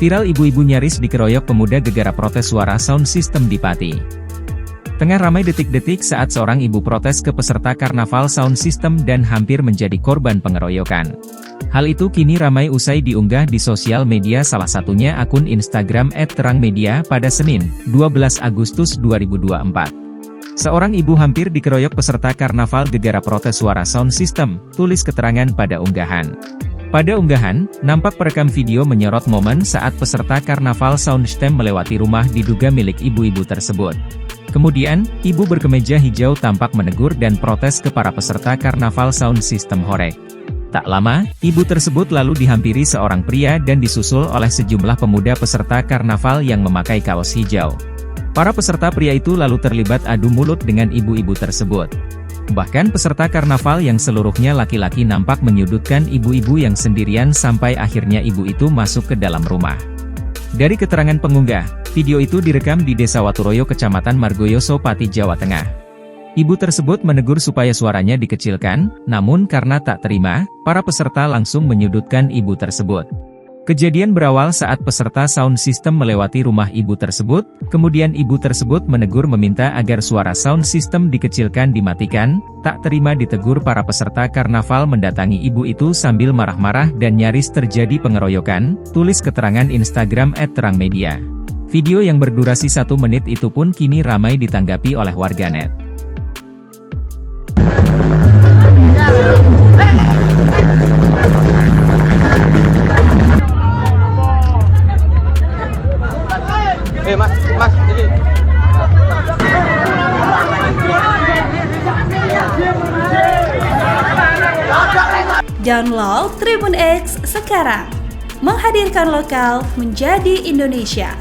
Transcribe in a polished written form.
Viral ibu-ibu nyaris dikeroyok pemuda gegara protes suara sound system di Pati. Tengah ramai detik-detik saat seorang ibu protes ke peserta karnaval sound system dan hampir menjadi korban pengeroyokan. Hal itu kini ramai usai diunggah di sosial media, salah satunya akun Instagram @terangmedia pada Senin, 12 Agustus 2024. Seorang ibu hampir dikeroyok peserta karnaval gegara protes suara sound system, tulis keterangan pada unggahan. Pada unggahan, nampak perekam video menyorot momen saat peserta karnaval sound system melewati rumah diduga milik ibu-ibu tersebut. Kemudian, ibu berkemeja hijau tampak menegur dan protes ke para peserta karnaval sound system horeg. Tak lama, ibu tersebut lalu dihampiri seorang pria dan disusul oleh sejumlah pemuda peserta karnaval yang memakai kaos hijau. Para peserta pria itu lalu terlibat adu mulut dengan ibu-ibu tersebut. Bahkan peserta karnaval yang seluruhnya laki-laki nampak menyudutkan ibu-ibu yang sendirian sampai akhirnya ibu itu masuk ke dalam rumah. Dari keterangan pengunggah, video itu direkam di Desa Waturoyo, Kecamatan Margoyoso, Pati, Jawa Tengah. Ibu tersebut menegur supaya suaranya dikecilkan, namun karena tak terima, para peserta langsung menyudutkan ibu tersebut. Kejadian berawal saat peserta sound system melewati rumah ibu tersebut, kemudian ibu tersebut menegur meminta agar suara sound system dikecilkan dimatikan, tak terima ditegur para peserta karnaval mendatangi ibu itu sambil marah-marah dan nyaris terjadi pengeroyokan, tulis keterangan Instagram @terangmedia. Video yang berdurasi 1 menit itu pun kini ramai ditanggapi oleh warganet. Mas, jadi download Tribun X sekarang, menghadirkan lokal menjadi Indonesia.